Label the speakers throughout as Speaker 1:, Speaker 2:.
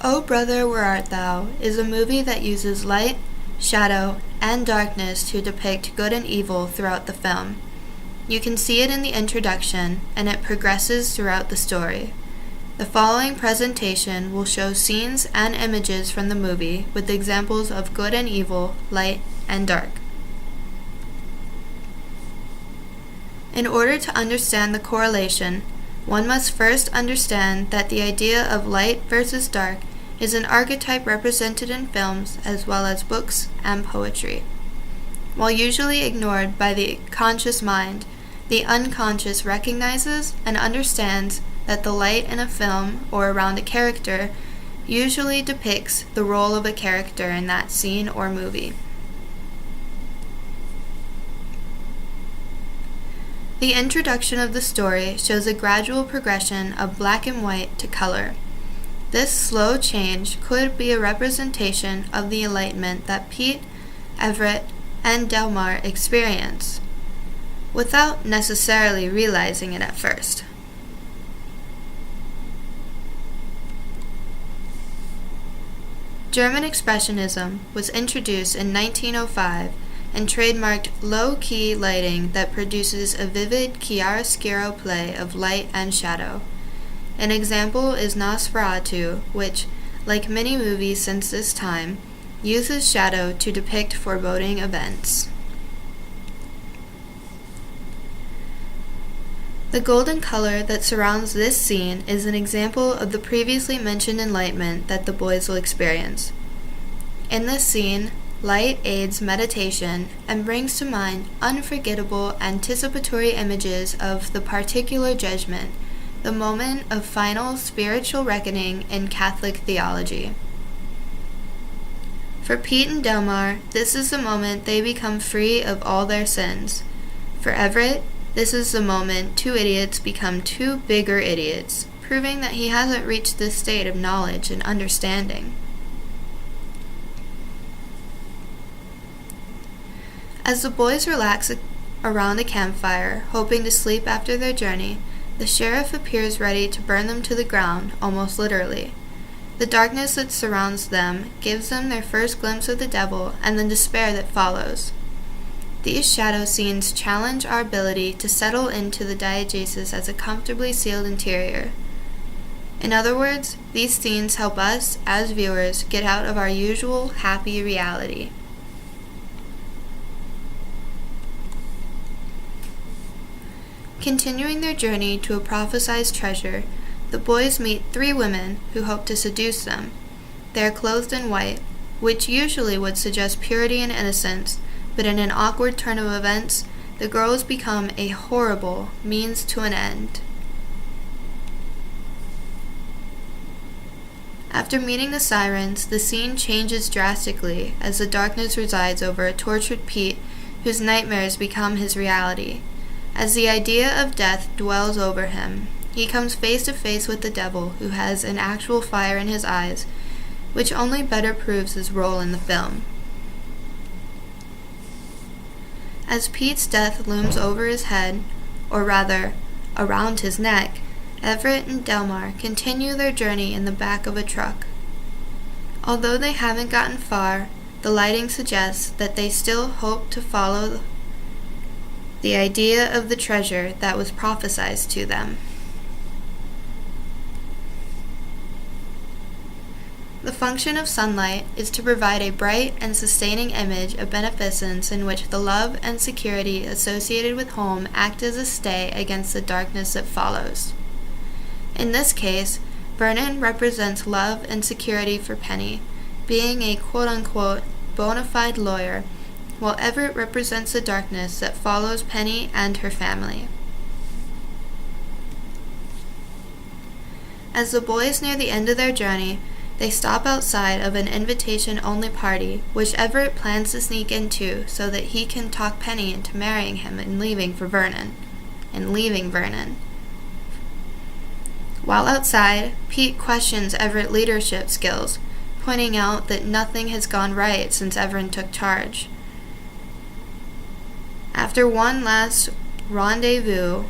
Speaker 1: O Brother, Where Art Thou is a movie that uses light, shadow, and darkness to depict good and evil throughout the film. You can see it in the introduction, and it progresses throughout the story. The following presentation will show scenes and images from the movie with examples of good and evil, light and dark. In order to understand the correlation, one must first understand that the idea of light versus dark is an archetype represented in films as well as books and poetry. While usually ignored by the conscious mind, the unconscious recognizes and understands that the light in a film or around a character usually depicts the role of a character in that scene or movie. The introduction of the story shows a gradual progression of black and white to color. This slow change could be a representation of the enlightenment that Pete, Everett, and Delmar experience, without necessarily realizing it at first. German Expressionism was introduced in 1905 and trademarked low-key lighting that produces a vivid chiaroscuro play of light and shadow. An example is Nosferatu, which, like many movies since this time, uses shadow to depict foreboding events. The golden color that surrounds this scene is an example of the previously mentioned enlightenment that the boys will experience. In this scene, light aids meditation and brings to mind unforgettable anticipatory images of the particular judgment, the moment of final spiritual reckoning in Catholic theology. For Pete and Delmar, this is the moment they become free of all their sins. For Everett, this is the moment two idiots become two bigger idiots, proving that he hasn't reached this state of knowledge and understanding. As the boys relax around a campfire, hoping to sleep after their journey, the sheriff appears ready to burn them to the ground, almost literally. The darkness that surrounds them gives them their first glimpse of the devil and the despair that follows. These shadow scenes challenge our ability to settle into the diegesis as a comfortably sealed interior. In other words, these scenes help us, as viewers, get out of our usual happy reality. Continuing their journey to a prophesied treasure, the boys meet three women who hope to seduce them. They are clothed in white, which usually would suggest purity and innocence, but in an awkward turn of events, the girls become a horrible means to an end. After meeting the sirens, the scene changes drastically as the darkness resides over a tortured Pete whose nightmares become his reality. As the idea of death dwells over him, he comes face to face with the devil, who has an actual fire in his eyes, which only better proves his role in the film. As Pete's death looms over his head, or rather, around his neck, Everett and Delmar continue their journey in the back of a truck. Although they haven't gotten far, the lighting suggests that they still hope to follow the idea of the treasure that was prophesied to them. The function of sunlight is to provide a bright and sustaining image of beneficence in which the love and security associated with home act as a stay against the darkness that follows. In this case, Vernon represents love and security for Penny, being a quote-unquote bona fide lawyer, while Everett represents the darkness that follows Penny and her family. As the boys near the end of their journey, they stop outside of an invitation-only party, which Everett plans to sneak into so that he can talk Penny into marrying him and leaving Vernon. While outside, Pete questions Everett's leadership skills, pointing out that nothing has gone right since Everett took charge. After one last rendezvous,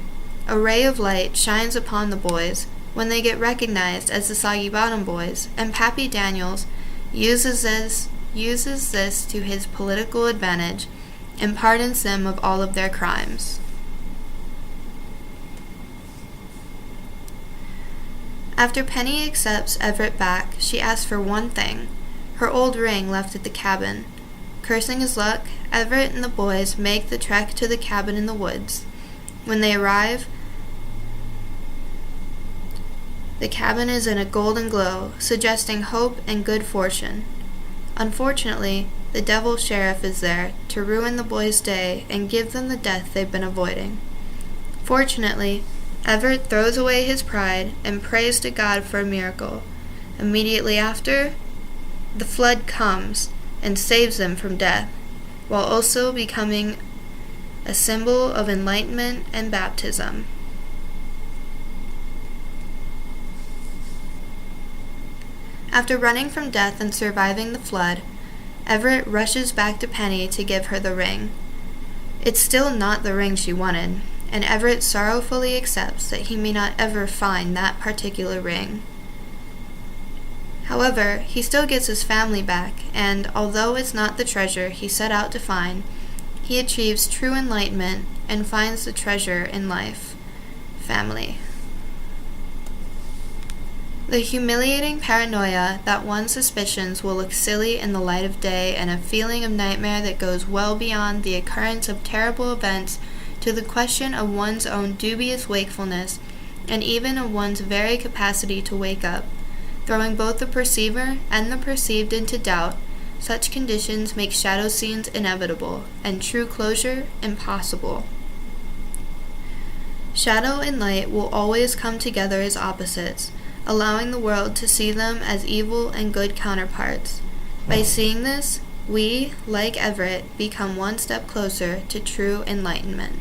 Speaker 1: a ray of light shines upon the boys, when they get recognized as the Soggy Bottom Boys, and Pappy Daniels uses this to his political advantage and pardons them of all of their crimes. After Penny accepts Everett back, she asks for one thing, her old ring left at the cabin. Cursing his luck, Everett and the boys make the trek to the cabin in the woods. When they arrive, the cabin is in a golden glow, suggesting hope and good fortune. Unfortunately, the devil sheriff is there to ruin the boys' day and give them the death they've been avoiding. Fortunately, Everett throws away his pride and prays to God for a miracle. Immediately after, the flood comes and saves them from death, while also becoming a symbol of enlightenment and baptism. After running from death and surviving the flood, Everett rushes back to Penny to give her the ring. It's still not the ring she wanted, and Everett sorrowfully accepts that he may not ever find that particular ring. However, he still gets his family back, and although it's not the treasure he set out to find, he achieves true enlightenment and finds the treasure in life: family. The humiliating paranoia that one's suspicions will look silly in the light of day, and a feeling of nightmare that goes well beyond the occurrence of terrible events to the question of one's own dubious wakefulness, and even of one's very capacity to wake up, throwing both the perceiver and the perceived into doubt. Such conditions make shadow scenes inevitable, and true closure impossible. Shadow and light will always come together as opposites, allowing the world to see them as evil and good counterparts. By seeing this, we, like Everett, become one step closer to true enlightenment.